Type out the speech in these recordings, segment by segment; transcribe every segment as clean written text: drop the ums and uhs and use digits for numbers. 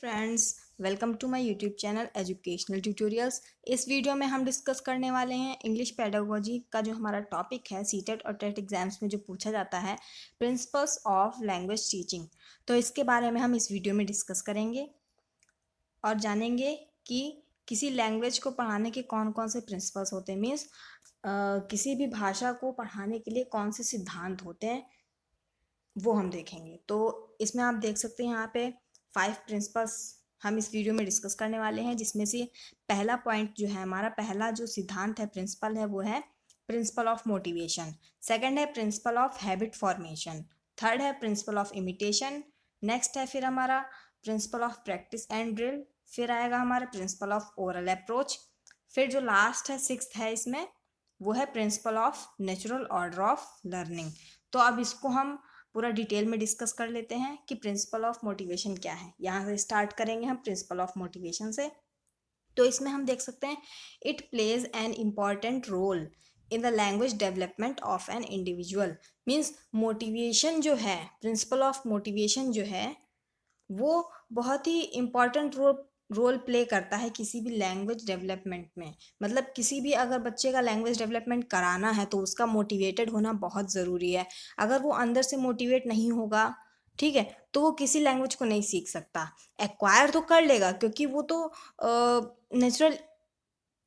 Friends, welcome to my YouTube channel educational tutorials. इस video में हम डिस्कस करने वाले हैं इंग्लिश पेडागोजी का जो हमारा टॉपिक है सीटेट और टेट एग्जाम्स में जो पूछा जाता है, प्रिंसिपल्स ऑफ लैंग्वेज टीचिंग। तो इसके बारे में हम इस वीडियो में डिस्कस करेंगे और जानेंगे कि किसी लैंग्वेज को पढ़ाने के कौन कौन से प्रिंसिपल्स होते हैं। मीन्स किसी भी भाषा को पढ़ाने के लिए कौन से सिद्धांत होते हैं वो हम देखेंगे। तो इसमें आप देख सकते हैं यहाँ पे 5 प्रिंसिपल्स हम इस वीडियो में डिस्कस करने वाले हैं, जिसमें से पहला पॉइंट जो है, हमारा पहला जो सिद्धांत है, प्रिंसिपल है, वो है प्रिंसिपल ऑफ मोटिवेशन। सेकंड है principle of habit formation. Third है प्रिंसिपल ऑफ इमिटेशन। नेक्स्ट है फिर हमारा principle of practice and drill. फिर आएगा हमारा प्रिंसिपल ऑफ ओरल अप्रोच। फिर जो लास्ट है, सिक्स्थ है इसमें, वो है principal of natural order of learning. तो अब इसको हम पूरा डिटेल में डिस्कस कर लेते हैं कि प्रिंसिपल ऑफ मोटिवेशन क्या है। यहाँ से स्टार्ट करेंगे हम प्रिंसिपल ऑफ मोटिवेशन से। तो इसमें हम देख सकते हैं, it plays an important role in the language development of an individual. Means motivation जो है, प्रिंसिपल ऑफ मोटिवेशन जो है, वो बहुत ही इम्पॉर्टेंट रोल प्ले करता है किसी भी लैंग्वेज डेवलपमेंट में। मतलब किसी भी अगर बच्चे का लैंग्वेज डेवलपमेंट कराना है तो उसका मोटिवेटेड होना बहुत ज़रूरी है। अगर वो अंदर से मोटिवेट नहीं होगा, ठीक है, तो वो किसी लैंग्वेज को नहीं सीख सकता। एक्वायर तो कर लेगा क्योंकि वो तो नेचुरल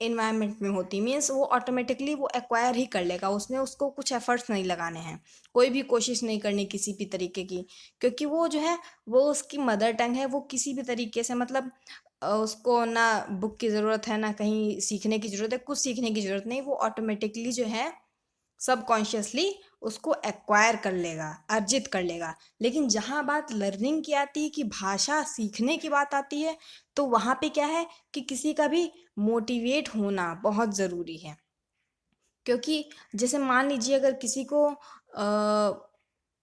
इन्वायरमेंट में होती, मीन्स वो ऑटोमेटिकली वो एक्वायर ही कर लेगा, उसने उसको कुछ एफर्ट्स नहीं लगाने हैं, कोई भी कोशिश नहीं करनी किसी भी तरीके की, क्योंकि वो जो है वो उसकी मदर टंग है। वो किसी भी तरीके से मतलब उसको ना बुक की ज़रूरत है, ना कहीं सीखने की ज़रूरत है, कुछ सीखने की ज़रूरत नहीं। वो ऑटोमेटिकली जो है सबकॉन्शियसली उसको एक्वायर कर लेगा, अर्जित कर लेगा। लेकिन जहाँ बात लर्निंग की आती है, कि भाषा सीखने की बात आती है, तो वहाँ पे क्या है कि किसी का भी मोटिवेट होना बहुत ज़रूरी है। क्योंकि जैसे मान लीजिए अगर किसी को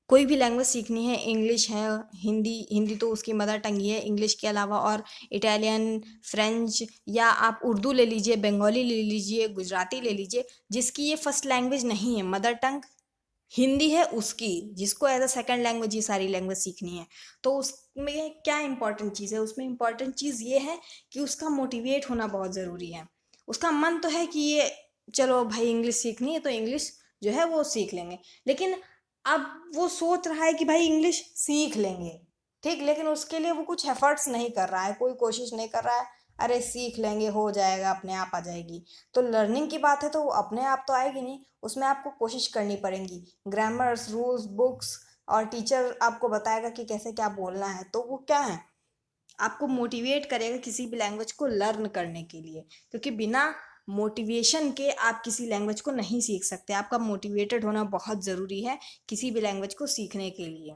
कोई भी लैंग्वेज सीखनी है, इंग्लिश है, हिंदी हिंदी तो उसकी मदर टंग ही है, इंग्लिश के अलावा और इटालियन, फ्रेंच, या आप उर्दू ले लीजिए, बंगाली ले लीजिए, गुजराती ले लीजिए, जिसकी ये फर्स्ट लैंग्वेज नहीं है, मदर टंग हिंदी है उसकी, जिसको एज अ सेकंड लैंग्वेज ये सारी लैंग्वेज सीखनी है, तो उसमें क्या इंपॉर्टेंट चीज़ है? उसमें इंपॉर्टेंट चीज़ ये है कि उसका मोटिवेट होना बहुत ज़रूरी है। उसका मन तो है कि ये चलो भाई इंग्लिश सीखनी है तो इंग्लिश जो है वो सीख लेंगे, लेकिन अब वो सोच रहा है कि भाई इंग्लिश सीख लेंगे, ठीक, लेकिन उसके लिए वो कुछ एफर्ट्स नहीं कर रहा है, कोई कोशिश नहीं कर रहा है। अरे सीख लेंगे, हो जाएगा, अपने आप आ जाएगी। तो लर्निंग की बात है तो वो अपने आप तो आएगी नहीं, उसमें आपको कोशिश करनी पड़ेगी। ग्रामर्स, रूल्स, बुक्स और टीचर आपको बताएगा कि कैसे क्या बोलना है, तो वो क्या है, आपको मोटिवेट करेगा किसी भी लैंग्वेज को लर्न करने के लिए। क्योंकि बिना मोटिवेशन के आप किसी लैंग्वेज को नहीं सीख सकते। आपका मोटिवेटेड होना बहुत ज़रूरी है किसी भी लैंग्वेज को सीखने के लिए,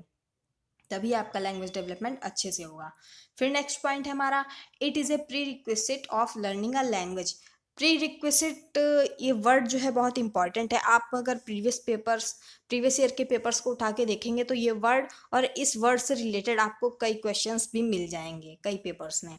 तभी आपका लैंग्वेज डेवलपमेंट अच्छे से होगा। फिर नेक्स्ट पॉइंट है हमारा, it is a pre requisite of learning a language. Pre requisite, ये वर्ड जो है बहुत इंपॉर्टेंट है। आप अगर प्रीवियस ईयर के पेपर्स को उठा के देखेंगे तो ये वर्ड और इस वर्ड से रिलेटेड आपको कई क्वेश्चंस भी मिल जाएंगे कई पेपर्स में।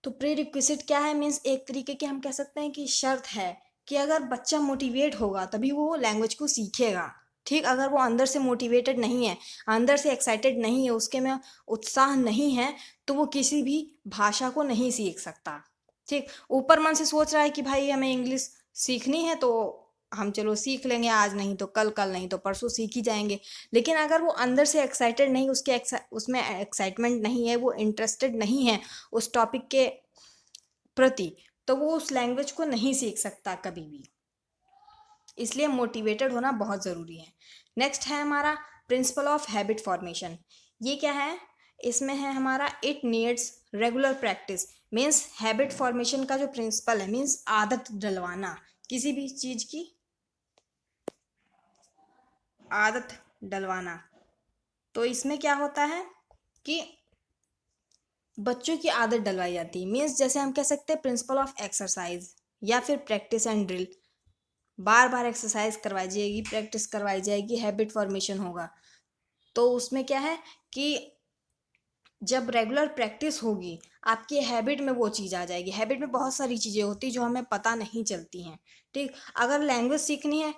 तो प्री रिक्विजिट क्या है? मीन्स एक तरीके की हम कह सकते हैं कि शर्त है कि अगर बच्चा मोटिवेट होगा तभी वो लैंग्वेज को सीखेगा, ठीक। अगर वो अंदर से मोटिवेटेड नहीं है, अंदर से एक्साइटेड नहीं है, उसके में उत्साह नहीं है, तो वो किसी भी भाषा को नहीं सीख सकता, ठीक। ऊपर मन से सोच रहा है कि भाई हमें इंग्लिश सीखनी है तो हम चलो सीख लेंगे, आज नहीं तो कल, कल नहीं तो परसों सीख ही जाएंगे। लेकिन अगर वो अंदर से एक्साइटेड नहीं, उसमें एक्साइटमेंट नहीं है, वो इंटरेस्टेड नहीं है उस टॉपिक के प्रति, तो वो उस लैंग्वेज को नहीं सीख सकता कभी भी। इसलिए मोटिवेटेड होना बहुत ज़रूरी है। नेक्स्ट है हमारा प्रिंसिपल ऑफ हैबिट फॉर्मेशन। ये क्या है? इसमें है हमारा, it needs regular practice. Means habit formation का जो प्रिंसिपल है, मीन्स आदत डलवाना, किसी भी चीज़ की आदत डलवाना। तो इसमें क्या होता है कि बच्चों की आदत डलवाई जाती है। मीन्स जैसे हम कह सकते हैं प्रिंसिपल ऑफ एक्सरसाइज या फिर practice and drill. Bar bar exercise करवाई जाएगी, प्रैक्टिस करवाई जाएगी, हैबिट फॉर्मेशन होगा। तो उसमें क्या है कि जब रेगुलर प्रैक्टिस होगी, आपकी हैबिट में वो चीज़ आ जाएगी। हैबिट में बहुत सारी चीज़ें होती हैं जो हमें पता नहीं चलती हैं, ठीक। अगर लैंग्वेज सीखनी है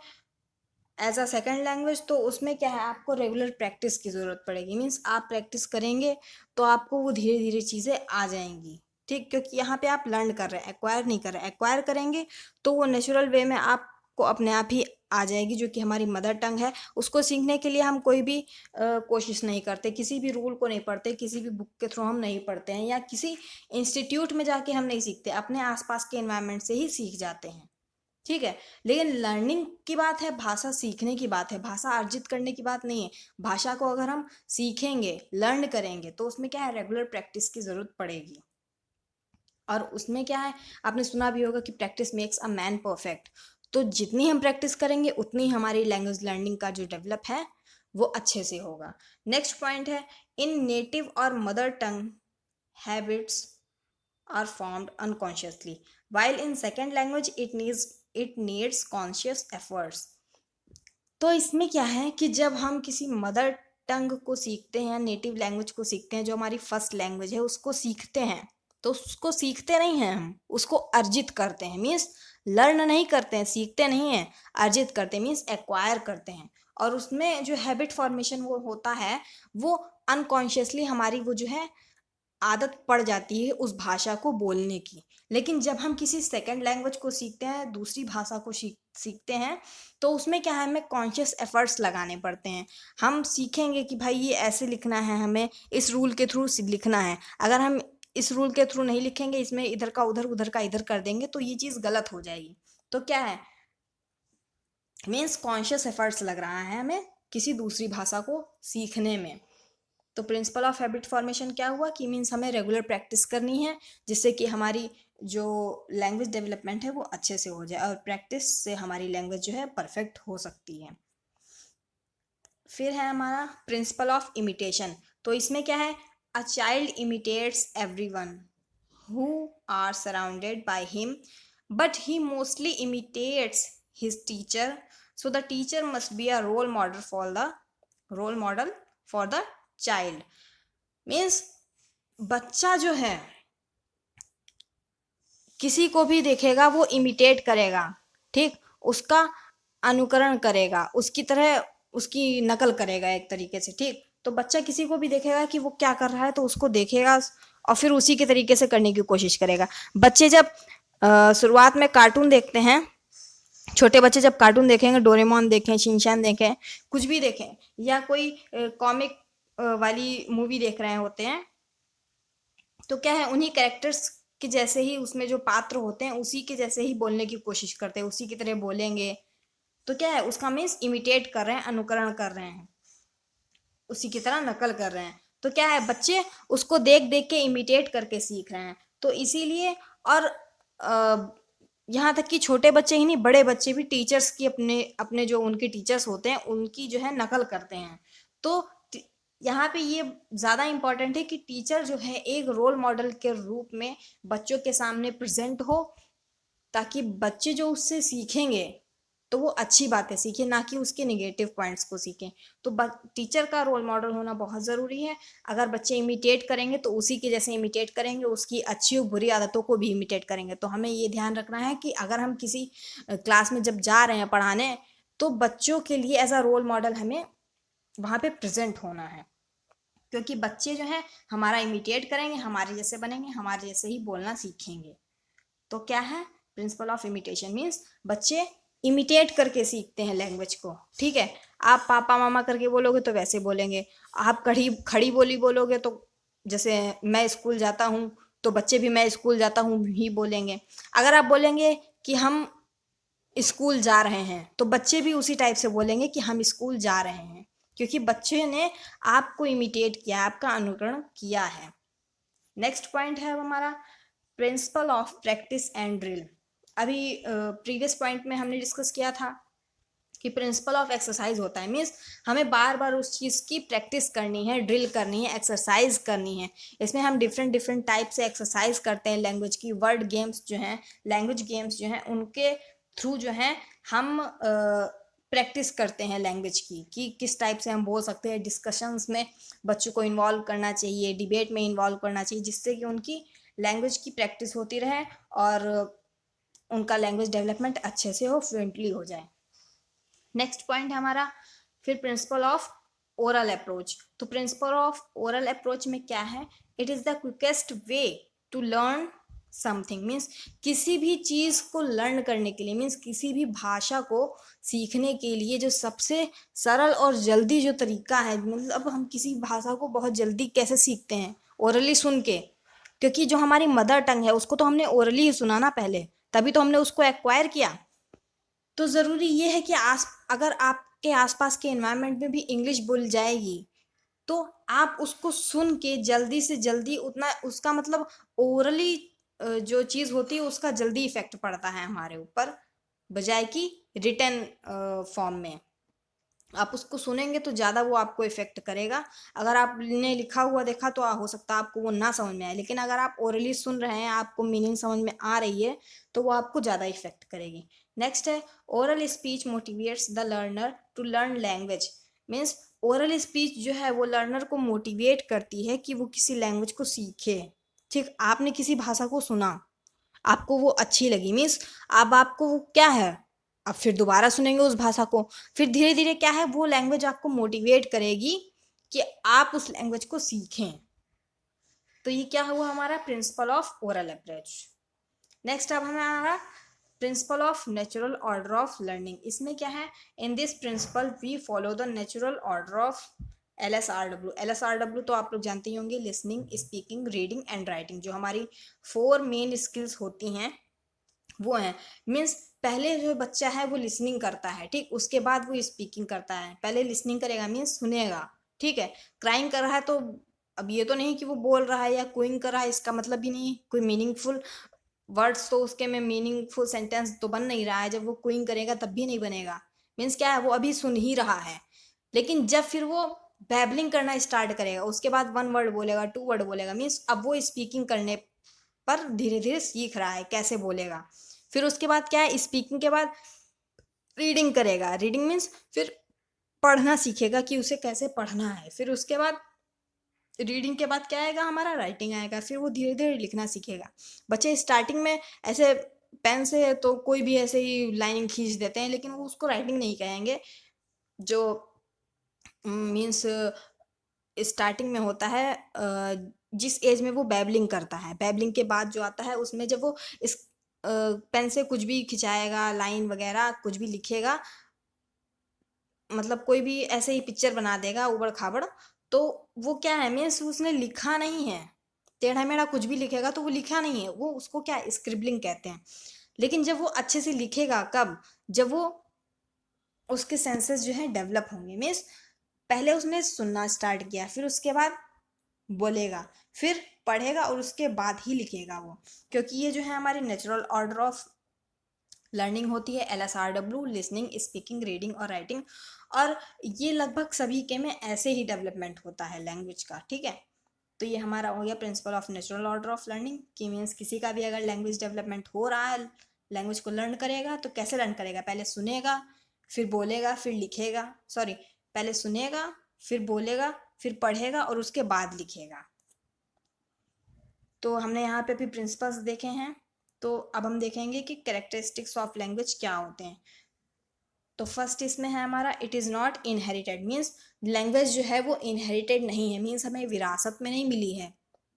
एज अ सेकेंड लैंग्वेज तो उसमें क्या है, आपको रेगुलर प्रैक्टिस की ज़रूरत पड़ेगी। मीन्स आप प्रैक्टिस करेंगे तो आपको वो धीरे धीरे चीज़ें आ जाएंगी, ठीक। क्योंकि यहाँ पे आप लर्न कर रहे हैं, एक्वायर नहीं कर रहे हैं। एक्वायर करेंगे तो वो नेचुरल वे में आपको अपने आप ही आ जाएगी, जो कि हमारी मदर टंग है। उसको सीखने के लिए हम कोई भी कोशिश नहीं करते, किसी भी रूल को नहीं पढ़ते, किसी भी बुक के थ्रू हम नहीं पढ़ते हैं, या किसी इंस्टीट्यूट में जाके हम नहीं सीखते, अपने आसपास के एनवायरनमेंट से ही सीख जाते हैं, ठीक है। लेकिन लर्निंग की बात है, भाषा सीखने की बात है, भाषा अर्जित करने की बात नहीं है। भाषा को अगर हम सीखेंगे, लर्न करेंगे, तो उसमें क्या है, रेगुलर प्रैक्टिस की ज़रूरत पड़ेगी। और उसमें क्या है, आपने सुना भी होगा कि practice makes a man perfect. तो जितनी हम प्रैक्टिस करेंगे उतनी हमारी लैंग्वेज लर्निंग का जो डेवलप है वो अच्छे से होगा। नेक्स्ट पॉइंट है, इन नेटिव और mother tongue habits are formed unconsciously, while in second language it needs conscious efforts। तो इसमें क्या है कि जब हम किसी मदर टंग को सीखते हैं, नेटिव लैंग्वेज को सीखते हैं, जो हमारी फर्स्ट लैंग्वेज है, उसको सीखते हैं, तो उसको सीखते नहीं हैं हम, उसको अर्जित करते हैं। मीन्स लर्न नहीं करते हैं, सीखते नहीं हैं, अर्जित करते हैं, मीन्स एक्वायर करते हैं। और उसमें जो हैबिट फॉर्मेशन वो होता है, वो अनकॉन्शियसली हमारी वो जो है आदत पड़ जाती है उस भाषा को बोलने की। लेकिन जब हम किसी सेकंड लैंग्वेज को सीखते हैं, दूसरी भाषा को सीखते हैं, तो उसमें क्या है, हमें कॉन्शियस एफर्ट्स लगाने पड़ते हैं। हम सीखेंगे कि भाई ये ऐसे लिखना है, हमें इस रूल के थ्रू लिखना है। अगर हम इस रूल के थ्रू नहीं लिखेंगे, इसमें इधर का उधर, उधर का इधर कर देंगे, तो ये चीज़ गलत हो जाएगी। तो क्या है, मीन्स कॉन्शियस एफर्ट्स लग रहा है हमें किसी दूसरी भाषा को सीखने में। तो प्रिंसिपल ऑफ हैबिट फॉर्मेशन क्या हुआ कि मीन्स हमें रेगुलर प्रैक्टिस करनी है, जिससे कि हमारी जो लैंग्वेज डेवलपमेंट है वो अच्छे से हो जाए, और प्रैक्टिस से हमारी लैंग्वेज जो है परफेक्ट हो सकती है। फिर है हमारा प्रिंसिपल ऑफ इमिटेशन। तो इसमें क्या है, a child imitates everyone who are surrounded by him, but he mostly imitates his teacher, so the teacher must be a role model for the child। Means बच्चा जो है किसी को भी देखेगा वो इमिटेट करेगा, ठीक, उसका अनुकरण करेगा, उसकी तरह उसकी नकल करेगा एक तरीके से, ठीक। तो बच्चा किसी को भी देखेगा कि वो क्या कर रहा है, तो उसको देखेगा और फिर उसी के तरीके से करने की कोशिश करेगा। बच्चे जब शुरुआत में कार्टून देखते हैं, छोटे बच्चे जब कार्टून देखेंगे, डोरेमोन देखें, शिनचैन देखें, कुछ भी देखें, या कोई कॉमिक वाली मूवी देख रहे होते हैं, तो क्या है, उन्हीं कैरेक्टर्स के जैसे ही, उसमें जो पात्र होते हैं उसी के जैसे ही बोलने की कोशिश करते हैं, उसी की तरह बोलेंगे। तो क्या है, उसका मीन्स इमिटेट कर रहे हैं, अनुकरण कर रहे हैं, उसी की तरह नकल कर रहे हैं। तो क्या है, बच्चे उसको देख देख के इमिटेट करके सीख रहे हैं। तो इसीलिए, और यहाँ तक कि छोटे बच्चे ही नहीं, बड़े बच्चे भी टीचर्स की, अपने अपने जो उनके टीचर्स होते हैं उनकी जो है नकल करते हैं। तो यहाँ पे ये ज़्यादा इम्पोर्टेंट है कि टीचर जो है एक रोल मॉडल के रूप में बच्चों के सामने प्रेजेंट हो, ताकि बच्चे जो उससे सीखेंगे तो वो अच्छी बातें सीखें, ना कि उसके नेगेटिव पॉइंट्स को सीखें। तो टीचर का रोल मॉडल होना बहुत ज़रूरी है। अगर बच्चे इमिटेट करेंगे तो उसी के जैसे इमिटेट करेंगे, उसकी अच्छी और बुरी आदतों को भी इमिटेट करेंगे। तो हमें ये ध्यान रखना है कि अगर हम किसी क्लास में जब जा रहे हैं पढ़ाने, तो बच्चों के लिए एज अ रोल मॉडल हमें वहाँ पे प्रेजेंट होना है। क्योंकि बच्चे जो हैं हमारा इमिटेट करेंगे, हमारे जैसे बनेंगे, हमारे जैसे ही बोलना सीखेंगे। तो क्या है, प्रिंसिपल ऑफ इमिटेशन मीन्स बच्चे इमिटेट करके सीखते हैं लैंग्वेज को, ठीक है। आप पापा मामा करके बोलोगे तो वैसे बोलेंगे, आप खड़ी खड़ी बोली बोलोगे तो जैसे मैं स्कूल जाता हूँ, तो बच्चे भी मैं स्कूल जाता हूँ ही बोलेंगे। अगर आप बोलेंगे कि हम स्कूल जा रहे हैं, तो बच्चे भी उसी टाइप से बोलेंगे कि हम स्कूल जा रहे हैं, क्योंकि बच्चे ने आपको इमिटेट किया, आपका अनुकरण किया है। नेक्स्ट पॉइंट है हमारा principle of practice and drill. अभी प्रीवियस पॉइंट में हमने डिस्कस किया था कि प्रिंसिपल ऑफ एक्सरसाइज होता है, मीन्स हमें बार बार उस चीज़ की प्रैक्टिस करनी है, ड्रिल करनी है, एक्सरसाइज करनी है। इसमें हम डिफरेंट डिफरेंट टाइप से एक्सरसाइज करते हैं लैंग्वेज की। वर्ड गेम्स जो हैं, लैंग्वेज गेम्स जो हैं, उनके थ्रू जो हैं हम प्रैक्टिस करते हैं लैंग्वेज की, कि किस टाइप से हम बोल सकते हैं। डिस्कशंस में बच्चों को इन्वॉल्व करना चाहिए, डिबेट में इन्वॉल्व करना चाहिए, जिससे कि उनकी लैंग्वेज की प्रैक्टिस होती रहे और उनका लैंग्वेज डेवलपमेंट अच्छे से हो, फ्लुएंटली हो जाए। नेक्स्ट पॉइंट है हमारा फिर प्रिंसिपल ऑफ ओरल अप्रोच। तो प्रिंसिपल ऑफ ओरल अप्रोच में क्या है, it is the quickest way to learn something, means किसी भी चीज़ को लर्न करने के लिए, मीन्स किसी भी भाषा को सीखने के लिए जो सबसे सरल और जल्दी जो तरीका है, मतलब हम किसी भाषा को बहुत जल्दी कैसे सीखते हैं, ओरली सुन के, क्योंकि जो हमारी मदर टंग है उसको तो हमने ओरली ही सुना ना पहले, तभी तो हमने उसको एक्वायर किया। तो ज़रूरी ये है कि अगर आपके आसपास के एनवायरनमेंट में भी इंग्लिश बोल जाएगी तो आप उसको सुन के जल्दी से जल्दी उतना उसका मतलब ओरली जो चीज़ होती है उसका जल्दी इफेक्ट पड़ता है हमारे ऊपर, बजाय कि रिटन फॉर्म में। आप उसको सुनेंगे तो ज़्यादा वो आपको इफेक्ट करेगा। अगर आपने लिखा हुआ देखा तो हो सकता है आपको वो ना समझ में आए, लेकिन अगर आप ओरली सुन रहे हैं, आपको मीनिंग समझ में आ रही है, तो वो आपको ज़्यादा इफेक्ट करेगी। नेक्स्ट है oral speech motivates the learner to learn language. Means oral speech जो है वो लर्नर को मोटिवेट करती है कि वो किसी लैंग्वेज को सीखे। ठीक, आपने किसी भाषा को सुना, आपको वो अच्छी लगी, मीन्स अब आपको वो क्या है, अब फिर दोबारा सुनेंगे उस भाषा को, फिर धीरे धीरे क्या है वो लैंग्वेज आपको मोटिवेट करेगी कि आप उस लैंग्वेज को सीखें। तो ये क्या हुआ हमारा principle of oral approach. Next अब हमारा principle of natural order of learning. इसमें क्या है, in this principle we follow the natural order of LSRW। LSRW तो आप लोग जानते ही होंगे, listening, speaking, reading and writing. जो हमारी 4 मेन स्किल्स होती हैं वो हैं, मीन्स पहले जो बच्चा है वो लिसनिंग करता है, ठीक, उसके बाद वो स्पीकिंग करता है। पहले लिसनिंग करेगा मीन्स सुनेगा, ठीक है। क्राइंग कर रहा है तो अब ये तो नहीं कि वो बोल रहा है या कोइंग कर रहा है, इसका मतलब भी नहीं कोई मीनिंगफुल वर्ड्स तो उसके में मीनिंगफुल सेंटेंस तो बन नहीं रहा है। जब वो कोइंग करेगा तब भी नहीं बनेगा, मीन्स क्या है वो अभी सुन ही रहा है। लेकिन जब फिर वो बैबलिंग करना स्टार्ट करेगा, उसके बाद 1 वर्ड बोलेगा, 2 वर्ड बोलेगा, मीन्स अब वो स्पीकिंग करने पर धीरे धीरे सीख रहा है कैसे बोलेगा। फिर उसके बाद क्या है, स्पीकिंग के बाद रीडिंग करेगा। रीडिंग मीन्स फिर पढ़ना सीखेगा कि उसे कैसे पढ़ना है। फिर उसके बाद रीडिंग के बाद क्या आएगा हमारा, राइटिंग आएगा। फिर वो धीरे धीरे लिखना सीखेगा। बच्चे स्टार्टिंग में ऐसे पेन से तो कोई भी ऐसे ही लाइन खींच देते हैं, लेकिन वो उसको राइटिंग नहीं कहेंगे। जो मीन्स स्टार्टिंग में होता है, जिस एज में वो बैबलिंग करता है, बैबलिंग के बाद जो आता है उसमें जब वो इस पेन से कुछ भी खिंचाएगा, लाइन वगैरह कुछ भी लिखेगा, मतलब कोई भी ऐसे ही पिक्चर बना देगा उबड़ खाबड़, तो वो क्या है, मीन्स उसने लिखा नहीं है, टेढ़ा मेढ़ा कुछ भी लिखेगा तो वो लिखा नहीं है, वो उसको क्या स्क्रिबलिंग कहते हैं। लेकिन जब वो अच्छे से लिखेगा कब, जब वो उसके सेंसेस जो है डेवलप होंगे, मीन्स पहले उसने सुनना स्टार्ट किया, फिर उसके बाद बोलेगा, फिर पढ़ेगा और उसके बाद ही लिखेगा वो। क्योंकि ये जो है हमारी नेचुरल ऑर्डर ऑफ लर्निंग होती है, LSRW, लिसनिंग, स्पीकिंग, रीडिंग और राइटिंग। और ये लगभग सभी के में ऐसे ही डेवलपमेंट होता है लैंग्वेज का, ठीक है। तो ये हमारा हो गया principal of natural order of learning, कि मीन्स किसी का भी अगर लैंग्वेज डेवलपमेंट हो रहा है, लैंग्वेज को लर्न करेगा तो कैसे लर्न करेगा, पहले सुनेगा, फिर बोलेगा, फिर लिखेगा, सॉरी, पहले सुनेगा, फिर बोलेगा, फिर पढ़ेगा और उसके बाद लिखेगा। तो हमने यहाँ पे भी प्रिंसिपल्स देखे हैं। तो अब हम देखेंगे कि कैरेक्टरिस्टिक्स ऑफ लैंग्वेज क्या होते हैं। तो फर्स्ट इसमें है हमारा, it is not inherited, means language जो है वो इनहेरिटेड नहीं है, मीन्स हमें विरासत में नहीं मिली है,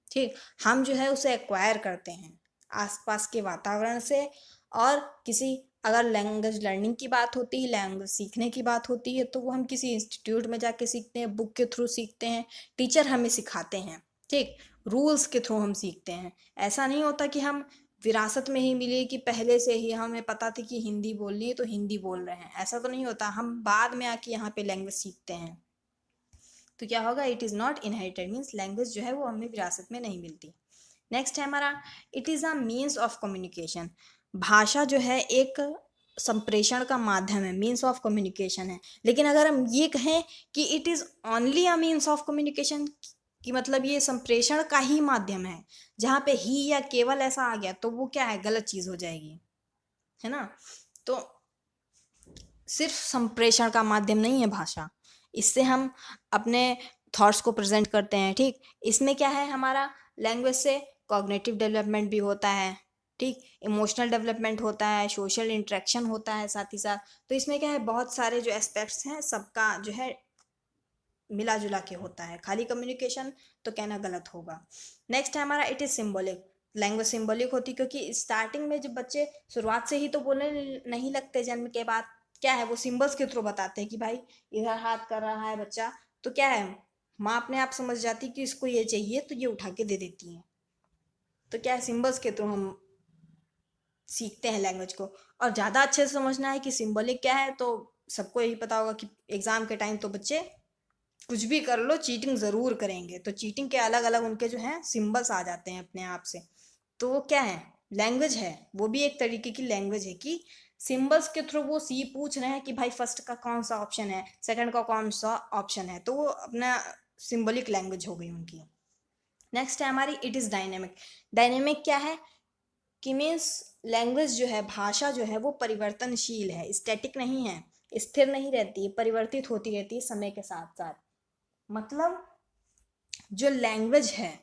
ठीक, हम जो है उसे एक्वायर करते हैं आसपास के वातावरण से। और किसी अगर लैंग्वेज लर्निंग की बात होती है, लैंग्वेज सीखने की बात होती है, तो वो हम किसी इंस्टीट्यूट में जाके सीखते हैं, बुक के थ्रू सीखते हैं, टीचर हमें सिखाते हैं, ठीक, रूल्स के थ्रू हम सीखते हैं। ऐसा नहीं होता कि हम विरासत में ही मिली, कि पहले से ही हमें पता थी कि हिंदी बोलनी है तो हिंदी बोल रहे हैं, ऐसा तो नहीं होता। हम बाद में आके यहाँ पे लैंग्वेज सीखते हैं। तो क्या होगा, it is not inherited, means language जो है वो हमें विरासत में नहीं मिलती। नेक्स्ट है हमारा, it is a means of communication. भाषा जो है एक संप्रेषण का माध्यम है, मीन्स ऑफ कम्युनिकेशन है। लेकिन अगर हम ये कहें कि it is only a means of communication, कि मतलब ये संप्रेषण का ही माध्यम है, जहाँ पे ही या केवल ऐसा आ गया तो वो क्या है, गलत चीज़ हो जाएगी, है ना। तो सिर्फ संप्रेषण का माध्यम नहीं है भाषा, इससे हम अपने थॉट्स को प्रेजेंट करते हैं, ठीक। इसमें क्या है हमारा, लैंग्वेज से कॉग्निटिव डेवलपमेंट भी होता है, ठीक, इमोशनल डेवलपमेंट होता है, सोशल इंटरेक्शन होता है साथ ही साथ। तो इसमें क्या है, बहुत सारे जो एस्पेक्ट्स हैं सबका जो है मिला जुला के होता है, खाली कम्युनिकेशन तो कहना गलत होगा। नेक्स्ट है हमारा it is symbolic. Language symbolic होती है क्योंकि स्टार्टिंग में जब बच्चे शुरुआत से ही तो बोलने नहीं लगते, जन्म के बाद क्या है वो सिम्बल्स के थ्रू बताते हैं कि भाई इधर हाथ कर रहा है बच्चा, तो क्या है माँ अपने आप समझ जाती कि इसको ये चाहिए तो ये उठा के दे देती है। तो क्या है सिम्बल्स के थ्रू हम सीखते हैं लैंग्वेज को। और ज़्यादा अच्छे से समझना है कि सिम्बॉलिक क्या है, तो सबको यही पता होगा कि एग्ज़ाम के टाइम तो बच्चे कुछ भी कर लो चीटिंग ज़रूर करेंगे, तो चीटिंग के अलग अलग उनके जो हैं सिंबल्स आ जाते हैं अपने आप से। तो वो क्या है, लैंग्वेज है, वो भी एक तरीके की लैंग्वेज है कि सिंबल्स के थ्रू वो सी पूछ रहे हैं कि भाई फर्स्ट का कौन सा ऑप्शन है, सेकंड का कौन सा ऑप्शन है, तो वो अपना सिंबॉलिक लैंग्वेज हो गई उनकी। नेक्स्ट है हमारी इट इज़ डायनेमिक। डायनेमिक क्या है कि मीन्स लैंग्वेज जो है, भाषा जो है वो परिवर्तनशील है, स्टैटिक नहीं है, स्थिर नहीं रहती है, परिवर्तित होती रहती है समय के साथ साथ। मतलब जो लैंग्वेज है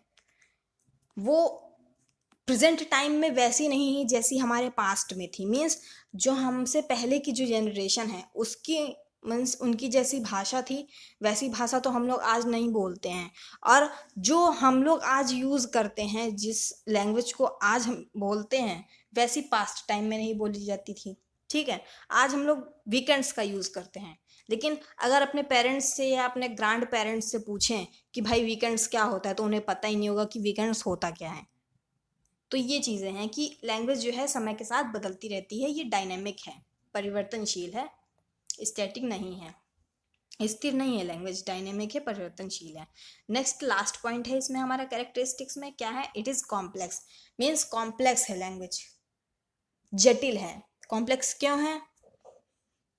वो प्रेजेंट टाइम में वैसी नहीं है जैसी हमारे पास्ट में थी। मीन्स जो हमसे पहले की जो जनरेशन है उसकी मीन्स उनकी जैसी भाषा थी वैसी भाषा तो हम लोग आज नहीं बोलते हैं। और जो हम लोग आज यूज़ करते हैं, जिस लैंग्वेज को आज हम बोलते हैं, वैसी पास्ट टाइम में नहीं बोली जाती थी। ठीक है, आज हम लोग वीकेंड्स का यूज़ करते हैं, लेकिन अगर अपने पेरेंट्स से या अपने ग्रैंड पेरेंट्स से पूछें कि भाई वीकेंड्स क्या होता है, तो उन्हें पता ही नहीं होगा कि वीकेंड्स होता क्या है। तो ये चीज़ें हैं कि लैंग्वेज जो है समय के साथ बदलती रहती है, ये डायनेमिक है, परिवर्तनशील है, स्टैटिक नहीं है, स्थिर नहीं है। लैंग्वेज डायनेमिक है, परिवर्तनशील है। नेक्स्ट लास्ट पॉइंट है इसमें हमारा कैरेक्टरिस्टिक्स में क्या है, it is complex. Means complex है लैंग्वेज, जटिल है। कॉम्प्लेक्स क्यों है,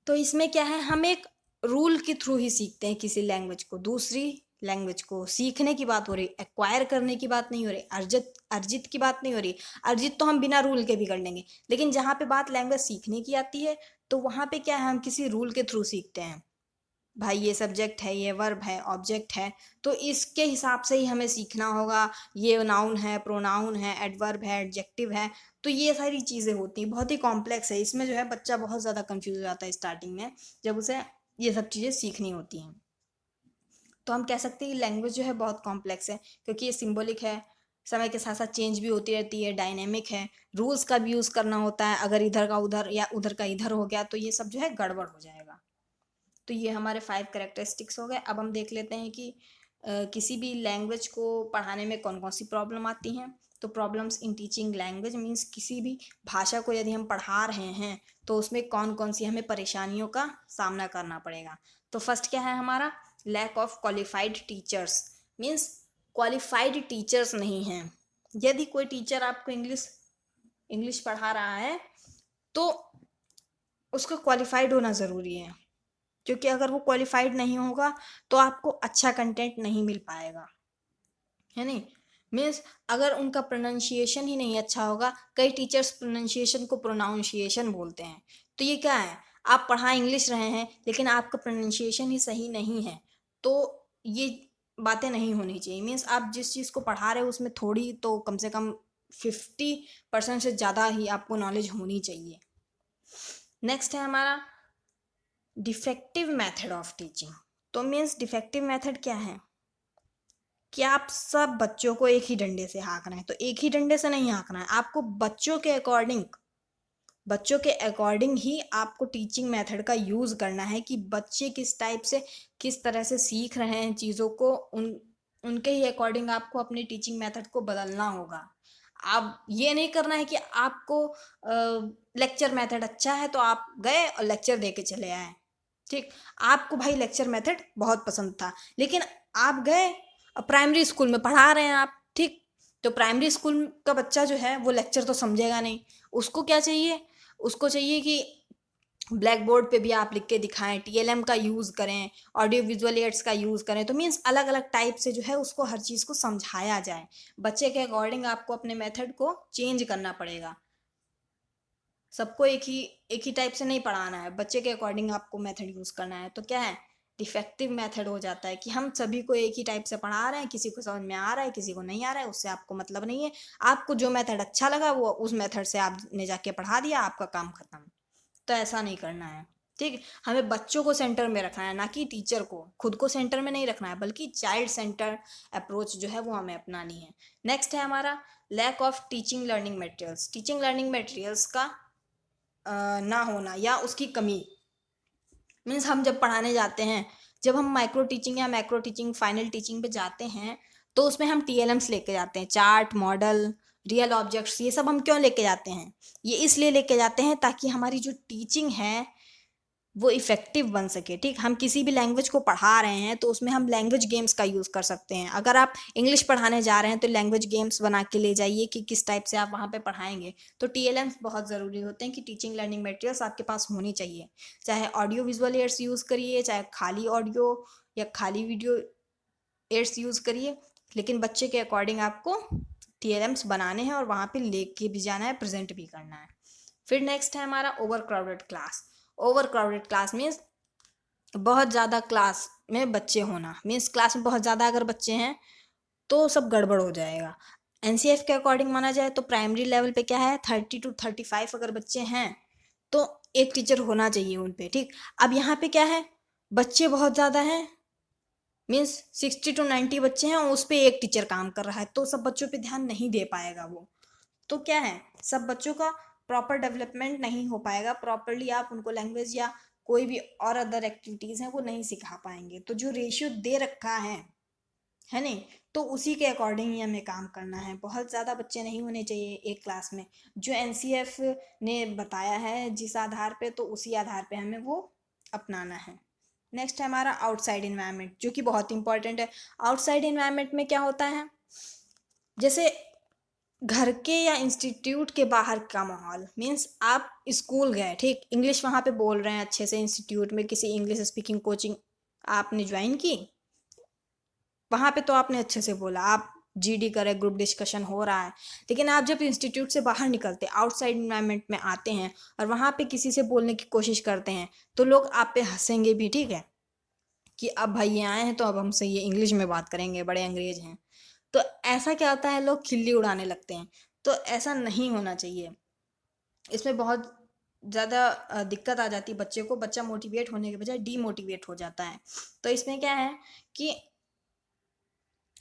तो इसमें क्या है, हम एक रूल के थ्रू ही सीखते हैं किसी लैंग्वेज को। दूसरी लैंग्वेज को सीखने की बात हो रही, एक्वायर करने की बात नहीं हो रही, अर्जित अर्जित की बात नहीं हो रही। अर्जित तो हम बिना रूल के भी कर लेंगे, लेकिन जहाँ पे बात लैंग्वेज सीखने की आती है तो वहाँ पे क्या है, हम किसी रूल के थ्रू सीखते हैं। भाई ये सब्जेक्ट है, ये वर्ब है, ऑब्जेक्ट है, तो इसके हिसाब से ही हमें सीखना होगा। ये नाउन है, प्रोनाउन है, एडवर्ब है, एडजेक्टिव है। तो ये सारी चीज़ें होती हैं, बहुत ही कॉम्प्लेक्स है। इसमें जो है बच्चा बहुत ज़्यादा कंफ्यूज हो जाता है स्टार्टिंग में जब उसे ये सब चीज़ें सीखनी होती हैं। तो हम कह सकते हैं कि लैंग्वेज जो है बहुत कॉम्प्लेक्स है क्योंकि ये सिंबॉलिक है, समय के साथ साथ चेंज भी होती रहती है, डायनेमिक है, रूल्स का भी यूज़ करना होता है। अगर इधर का उधर या उधर का इधर हो गया तो ये सब जो है गड़बड़ हो जाएगा। तो ये हमारे 5 कैरेक्टरिस्टिक्स हो गए। अब हम देख लेते हैं कि किसी भी लैंग्वेज को पढ़ाने में कौन कौन सी प्रॉब्लम आती हैं। तो problems in teaching language means किसी भी भाषा को यदि हम पढ़ा रहे हैं तो उसमें कौन कौन सी हमें परेशानियों का सामना करना पड़ेगा। तो फर्स्ट क्या है हमारा, lack of qualified teachers. Means qualified teachers नहीं हैं। यदि कोई टीचर आपको इंग्लिश इंग्लिश पढ़ा रहा है तो उसको क्वालिफाइड होना ज़रूरी है, क्योंकि अगर वो क्वालिफाइड नहीं होगा तो आपको अच्छा कंटेंट नहीं मिल पाएगा, है नहीं। मीन्स अगर उनका प्रोनाउंसिएशन ही नहीं अच्छा होगा, कई टीचर्स प्रोनाउंसिएशन को प्रोनाउंसिएशन बोलते हैं, तो ये क्या है, आप पढ़ा इंग्लिश रहे हैं लेकिन आपका प्रोनाउंसिएशन ही सही नहीं है, तो ये बातें नहीं होनी चाहिए। मीन्स आप जिस चीज़ को पढ़ा रहे हो उसमें थोड़ी तो कम से कम 50% से ज़्यादा ही आपको नॉलेज होनी चाहिए। नेक्स्ट है हमारा डिफेक्टिव मेथड ऑफ टीचिंग। तो मीन्स डिफेक्टिव मेथड क्या है कि आप सब बच्चों को एक ही डंडे से हाँकना है। तो एक ही डंडे से नहीं हाँकना है, आपको बच्चों के अकॉर्डिंग ही आपको टीचिंग मेथड का यूज़ करना है कि बच्चे किस टाइप से किस तरह से सीख रहे हैं चीज़ों को, उनके ही अकॉर्डिंग आपको अपनी टीचिंग मेथड को बदलना होगा। आप ये नहीं करना है कि आपको लेक्चर मेथड अच्छा है तो आप गए और लेक्चर दे के चले आए। ठीक, आपको भाई लेक्चर मेथड बहुत पसंद था लेकिन आप गए प्राइमरी स्कूल में पढ़ा रहे हैं आप, ठीक, तो प्राइमरी स्कूल का बच्चा जो है वो लेक्चर तो समझेगा नहीं। उसको क्या चाहिए, उसको चाहिए कि ब्लैक बोर्ड पे भी आप लिख के दिखाएं, टीएलएम का यूज़ करें, ऑडियो विजुअल एड्स का यूज़ करें। तो मीन्स अलग अलग टाइप से जो है उसको हर चीज़ को समझाया जाए। बच्चे के अकॉर्डिंग आपको अपने मेथड को चेंज करना पड़ेगा। सबको एक ही टाइप से नहीं पढ़ाना है, बच्चे के अकॉर्डिंग आपको मेथड यूज़ करना है। तो क्या है, डिफेक्टिव मेथड हो जाता है कि हम सभी को एक ही टाइप से पढ़ा रहे हैं, किसी को समझ में आ रहा है, किसी को नहीं आ रहा है, उससे आपको मतलब नहीं है। आपको जो मेथड अच्छा लगा वो उस मेथड से आपने जाके पढ़ा दिया, आपका काम खत्म। तो ऐसा नहीं करना है, ठीक है। हमें बच्चों को सेंटर में रखना है, ना कि टीचर को। खुद को सेंटर में नहीं रखना है, बल्कि चाइल्ड सेंटर अप्रोच जो है वो हमें अपनानी है। नेक्स्ट है हमारा lack of teaching learning materials. Teaching learning materials का ना होना या उसकी कमी। मीन्स हम जब पढ़ाने जाते हैं, जब हम माइक्रो टीचिंग या मैक्रो टीचिंग, फाइनल टीचिंग पे जाते हैं, तो उसमें हम TLMs लेके जाते हैं, चार्ट, मॉडल, रियल ऑब्जेक्ट्स। ये सब हम क्यों लेके जाते हैं? ये इसलिए लेके जाते हैं ताकि हमारी जो टीचिंग है वो इफ़ेक्टिव बन सके, ठीक। हम किसी भी लैंग्वेज को पढ़ा रहे हैं तो उसमें हम लैंग्वेज गेम्स का यूज़ कर सकते हैं। अगर आप इंग्लिश पढ़ाने जा रहे हैं तो लैंग्वेज गेम्स बना के ले जाइए कि किस टाइप से आप वहाँ पे पढ़ाएंगे। तो TLMs बहुत ज़रूरी होते हैं कि टीचिंग लर्निंग मटेरियल्स आपके पास होनी चाहिए। चाहे ऑडियो विजुअल एड्स यूज़ करिए, चाहे खाली ऑडियो या खाली वीडियो एड्स यूज़ करिए, लेकिन बच्चे के अकॉर्डिंग आपको TLMs बनाने हैं और वहाँ पे लेके भी जाना है, प्रेजेंट भी करना है। फिर नेक्स्ट है हमारा over crowded class. Over crowded class means बहुत ज़्यादा क्लास में बच्चे होना। मीन्स क्लास में बहुत ज़्यादा अगर बच्चे हैं तो सब गड़बड़ हो जाएगा। NCF के अकॉर्डिंग माना जाए तो प्राइमरी लेवल पे क्या है, 30 to 35 अगर बच्चे हैं तो एक टीचर होना चाहिए उन पे, ठीक। अब यहाँ पे क्या है, बच्चे बहुत ज़्यादा हैं, मीन्स 60 to 90 बच्चे हैं और उस पर एक टीचर काम कर रहा है, तो सब बच्चों पे ध्यान नहीं दे पाएगा वो। तो क्या है, सब बच्चों का प्रॉपर डेवलपमेंट नहीं हो पाएगा। प्रॉपरली आप उनको लैंग्वेज या कोई भी और अदर एक्टिविटीज़ हैं वो नहीं सिखा पाएंगे। तो जो रेशियो दे रखा है नहीं, तो उसी के अकॉर्डिंग ही हमें काम करना है। बहुत ज़्यादा बच्चे नहीं होने चाहिए एक क्लास में। जो NCF ने बताया है जिस आधार पे, तो उसी आधार पे हमें वो अपनाना है। नेक्स्ट है हमारा आउटसाइड इन्वायरमेंट, जो कि बहुत इंपॉर्टेंट है। आउटसाइड इन्वायरमेंट में क्या होता है, जैसे घर के या इंस्टीट्यूट के बाहर का माहौल। मीन्स आप स्कूल गए, ठीक, इंग्लिश वहाँ पे बोल रहे हैं अच्छे से, इंस्टीट्यूट में किसी इंग्लिश स्पीकिंग कोचिंग आपने ज्वाइन की, वहाँ पे तो आपने अच्छे से बोला, आप GD करे, ग्रुप डिस्कशन हो रहा है। लेकिन आप जब इंस्टीट्यूट से बाहर निकलते, आउटसाइड इन्वायरमेंट में आते हैं और वहाँ पे किसी से बोलने की कोशिश करते हैं, तो लोग आप पे हंसेंगे भी, ठीक है, कि अब भाई ये आए हैं तो अब हमसे ये इंग्लिश में बात करेंगे, बड़े अंग्रेज हैं। तो ऐसा क्या होता है, लोग खिल्ली उड़ाने लगते हैं। तो ऐसा नहीं होना चाहिए। इसमें बहुत ज़्यादा दिक्कत आ जाती है बच्चे को। बच्चा मोटिवेट होने के बजाय डीमोटिवेट हो जाता है। तो इसमें क्या है कि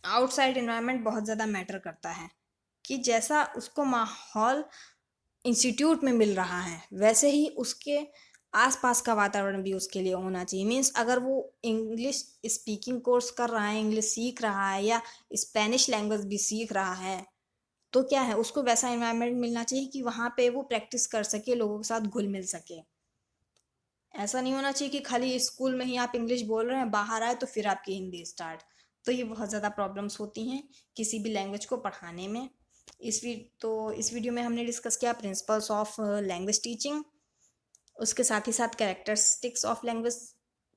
आउटसाइड इन्वायरमेंट बहुत ज़्यादा मैटर करता है, कि जैसा उसको माहौल इंस्टीट्यूट में मिल रहा है वैसे ही उसके आसपास का वातावरण भी उसके लिए होना चाहिए। मीन्स अगर वो इंग्लिश स्पीकिंग कोर्स कर रहा है, इंग्लिश सीख रहा है या स्पेनिश लैंग्वेज भी सीख रहा है, तो क्या है, उसको वैसा एनवायरनमेंट मिलना चाहिए कि वहाँ पे वो प्रैक्टिस कर सके, लोगों के साथ घुल मिल सके। ऐसा नहीं होना चाहिए कि खाली स्कूल में ही आप इंग्लिश बोल रहे हैं, बाहर आए तो फिर आपकी हिंदी स्टार्ट। तो ये बहुत ज़्यादा प्रॉब्लम्स होती हैं किसी भी लैंग्वेज को पढ़ाने में। इस वीडियो में हमने डिस्कस किया प्रिंसिपल्स ऑफ लैंग्वेज टीचिंग, उसके साथ ही साथ कैरेक्टरिस्टिक्स ऑफ लैंग्वेज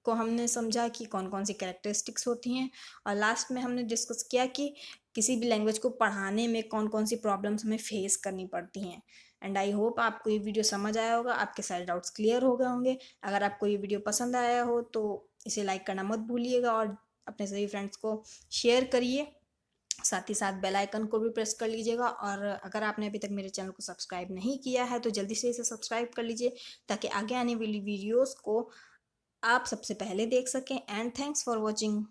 को हमने समझा कि कौन कौन सी कैरेक्टरिस्टिक्स होती हैं, और लास्ट में हमने डिस्कस किया कि किसी भी लैंग्वेज को पढ़ाने में कौन कौन सी प्रॉब्लम्स हमें फेस करनी पड़ती हैं। एंड आई होप आपको ये वीडियो समझ आया होगा, आपके सारे डाउट्स क्लियर हो गए होंगे। अगर आपको ये वीडियो पसंद आया हो तो इसे लाइक करना मत भूलिएगा और अपने सभी फ्रेंड्स को शेयर करिए। साथ ही साथ बेल आइकन को भी प्रेस कर लीजिएगा, और अगर आपने अभी तक मेरे चैनल को सब्सक्राइब नहीं किया है तो जल्दी से इसे सब्सक्राइब कर लीजिए, ताकि आगे आने वाली वीडियोस को आप सबसे पहले देख सकें। And thanks for watching.